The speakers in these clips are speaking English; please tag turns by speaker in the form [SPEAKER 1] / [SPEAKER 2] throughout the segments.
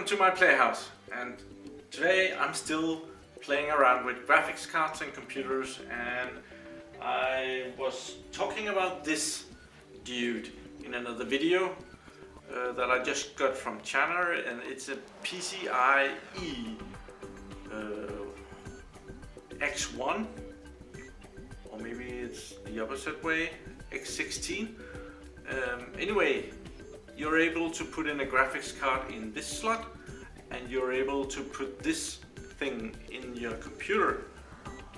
[SPEAKER 1] to my playhouse, and today I'm still playing around with graphics cards and computers, and I was talking about this dude in another video that I just got from China, and it's a PCI-E X1, or maybe it's the opposite way, X16. Anyway, you're able to put in a graphics card in this slot, and you're able to put this thing in your computer,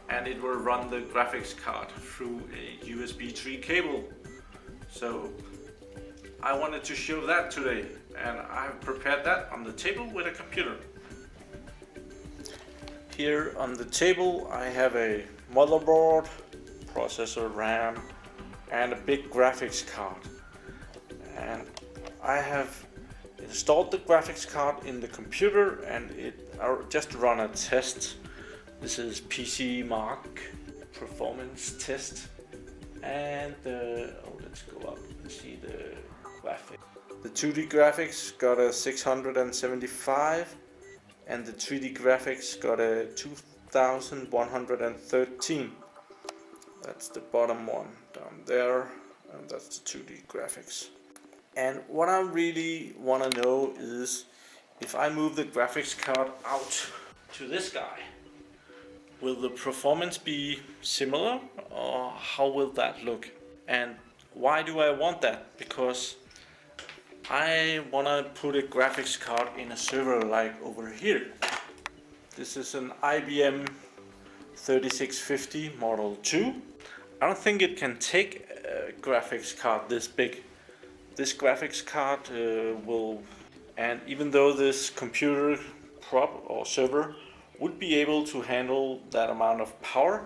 [SPEAKER 1] and it will run the graphics card through a USB 3 cable. So I wanted to show that today, and I've prepared that on the table with a computer. Here on the table I have a motherboard, processor, RAM, and a big graphics card. And I have installed the graphics card in the computer, and I'll just run a test. This is PC Mark performance test, and let's go up and see the graphics. The 2D graphics got a 675, and the 3D graphics got a 2113. That's the bottom one down there, and that's the 2D graphics. And what I really want to know is, if I move the graphics card out to this guy, will the performance be similar, or how will that look? And why do I want that? Because I want to put a graphics card in a server like over here. This is an IBM 3650 Model 2. I don't think it can take a graphics card this big. This graphics card will, and even though this computer prop or server would be able to handle that amount of power,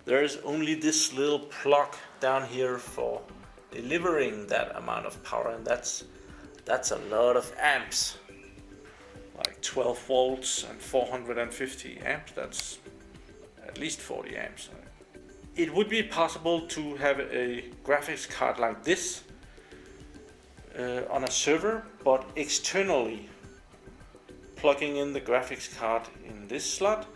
[SPEAKER 1] there is only this little plug down here for delivering that amount of power, and that's a lot of amps, like 12 volts and 450 amps. That's at least 40 amps. It would be possible to have a graphics card like this on a server, but externally plugging in the graphics card in this slot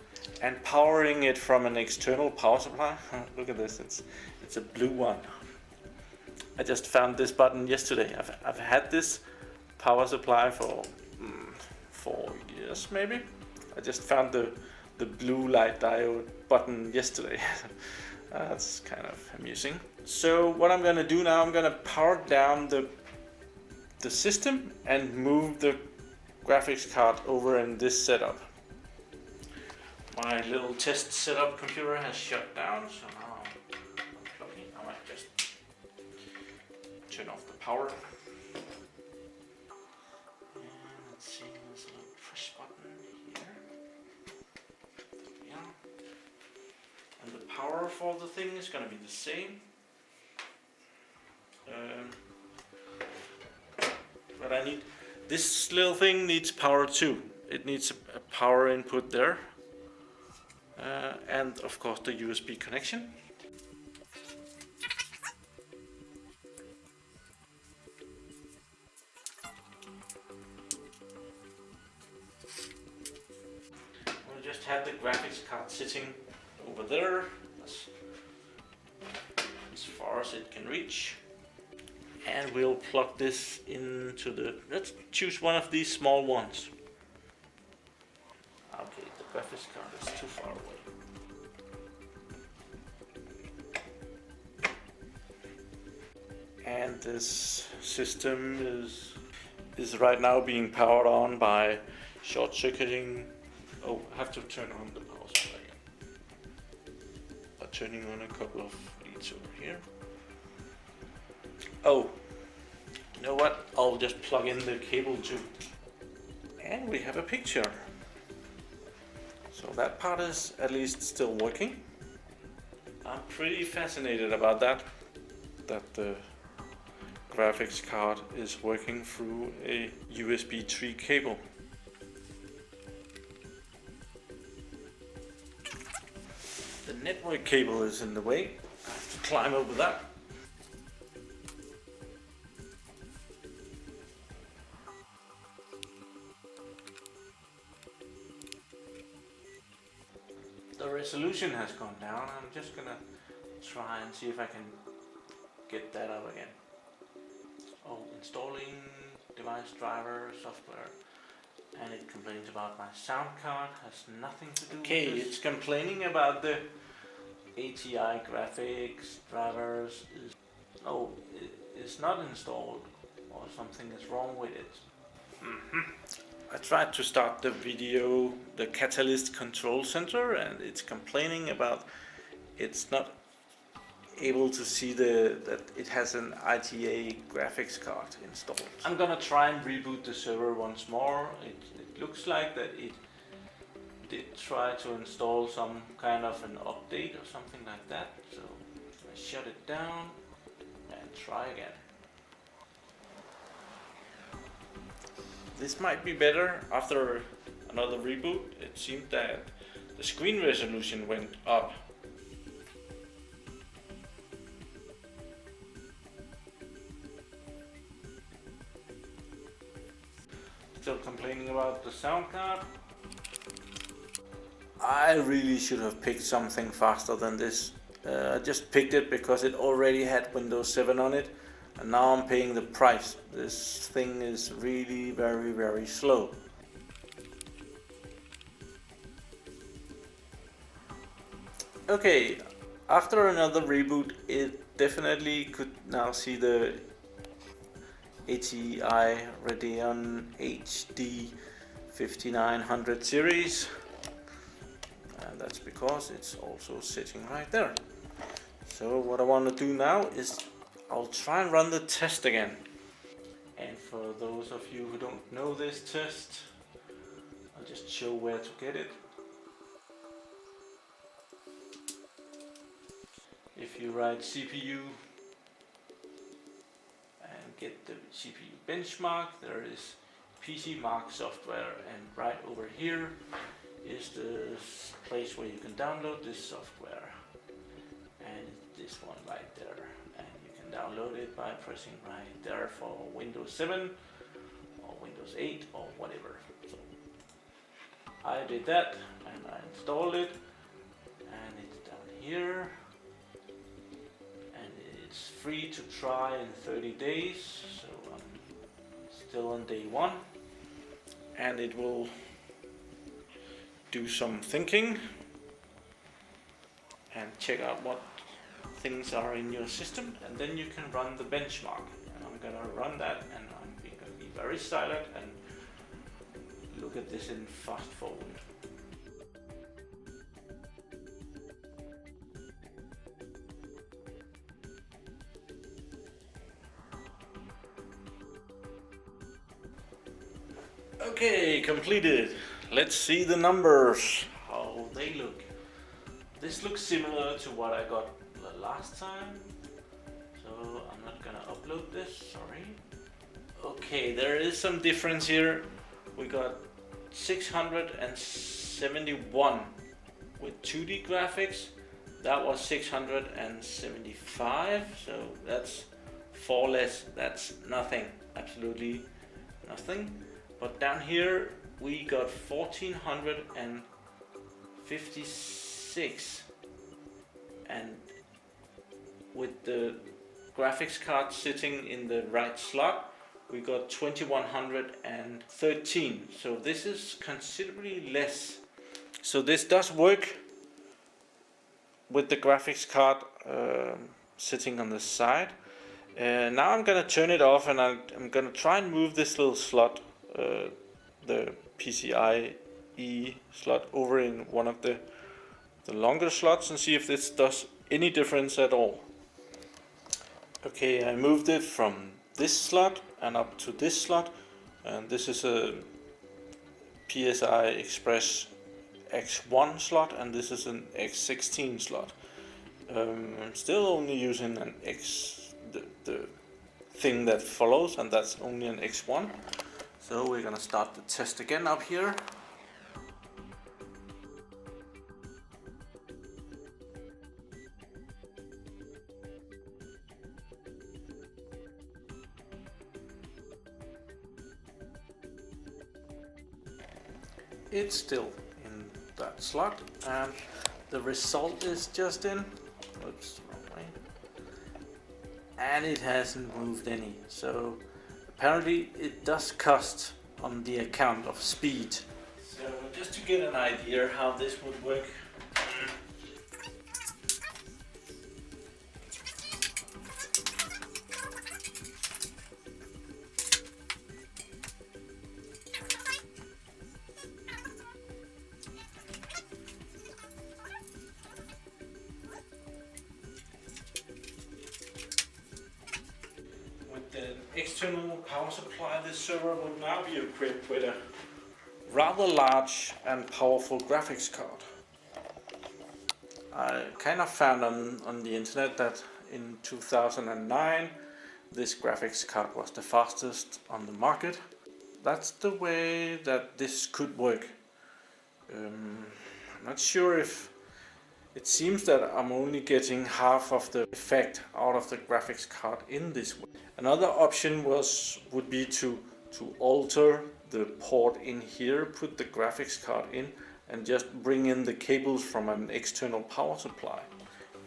[SPEAKER 1] and powering it from an external power supply. Look at this, it's a blue one. I just found this button yesterday. I've had this power supply for 4 years maybe. I just found the blue light diode button yesterday. That's kind of amusing. So what I'm gonna do now, I'm gonna power down the system and move the graphics card over in this setup. My little test setup computer has shut down, so now I'm plugging. I might just turn off the power. And let's see, there's a little push button here. Yeah. And the power for the thing is going to be the same. But I need, this little thing needs power too. It needs a power input there, and of course the USB connection. We'll just have the graphics card sitting over there, as far as it can reach. And we'll plug this into the, let's choose one of these small ones. Okay, the graphics card is too far away. And this system is right now being powered on by short circuiting. Oh, I have to turn on the power supply again. Turning on a couple of leads over here. Oh, you know what? I'll just plug in the cable too. And we have a picture. So that part is at least still working. I'm pretty fascinated about that the graphics card is working through a USB 3 cable. The network cable is in the way. I have to climb over that. resolution has gone down. I'm just gonna try and see if I can get that up again. Oh, installing device driver software, and it complains about my sound card. Has nothing to do with this. It's complaining about the ATI graphics drivers. It's not installed, or something is wrong with it. I tried to start the video, the Catalyst Control Center, and it's complaining about it's not able to see that it has an ITA graphics card installed. I'm gonna try and reboot the server once more. It looks like that it did try to install some kind of an update or something like that. So I shut it down and try again. This might be better. After another reboot, it seemed that the screen resolution went up. Still complaining about the sound card. I really should have picked something faster than this. I just picked it because it already had Windows 7 on it, and now I'm paying the price. This thing is really very slow. Okay, after another reboot, it definitely could now see the ATI Radeon HD 5900 series, and that's because it's also sitting right there. So what I want to do now is I'll try and run the test again. And for those of you who don't know this test, I'll just show where to get it. If you write CPU and get the CPU benchmark, there is PC Mark software, and right over here is the place where you can download this software, and this one right there, and you can download it by pressing right there for Windows 7 or Windows 8 or whatever. So I did that and I installed it, and it's down here, and it's free to try in 30 days, so I'm still on day 1, and it will do some thinking and check out what things are in your system, and then you can run the benchmark. And I'm gonna run that, and I'm gonna be very silent and look at this in fast forward. Okay, completed. Let's see the numbers, how they look. This looks similar to what I got last time, so I'm not gonna upload this, sorry. Okay, there is some difference here. We got 671 with 2D graphics. That was 675, so that's 4 less. That's nothing, absolutely nothing. But down here we got 1456, and with the graphics card sitting in the right slot, we got 2113. So this is considerably less. So this does work with the graphics card sitting on the side. Now I'm gonna turn it off, and I'm gonna try and move this little slot, the PCI-E slot, over in one of the longer slots, and see if this does any difference at all. Okay, I moved it from this slot and up to this slot, and this is a PCI Express X1 slot, and this is an X16 slot. I'm still only using an the thing that follows, and that's only an X1. So we're gonna start the test again up here. It's still in that slot, and the result is just in. Oops, wrong way. And it hasn't moved any. So apparently it does cost on the account of speed. So just to get an idea how this would work. With the external power supply, this server would now be equipped with a rather large and powerful graphics card. I kind of found on the internet that in 2009 this graphics card was the fastest on the market. That's the way that this could work. I'm not sure if it seems that I'm only getting half of the effect out of the graphics card in this way. Another option would be to alter the port in here, put the graphics card in, and just bring in the cables from an external power supply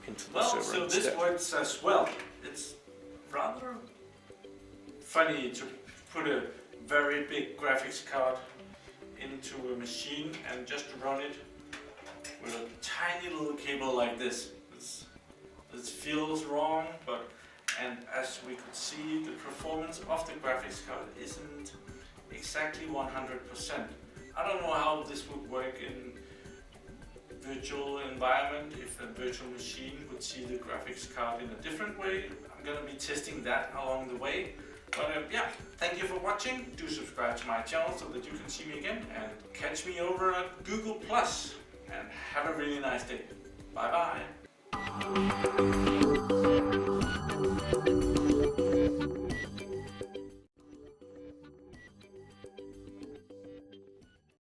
[SPEAKER 1] into the server
[SPEAKER 2] so
[SPEAKER 1] instead.
[SPEAKER 2] this works as well. It's rather funny to put a very big graphics card into a machine and just run it with a tiny little cable like this. This feels wrong, and as we could see, the performance of the graphics card isn't exactly 100%. I don't know how this would work in virtual environment, if a virtual machine would see the graphics card in a different way. I'm gonna be testing that along the way. But yeah, thank you for watching. Do subscribe to my channel so that you can see me again, and catch me over at Google+. And have a really nice day. Bye bye.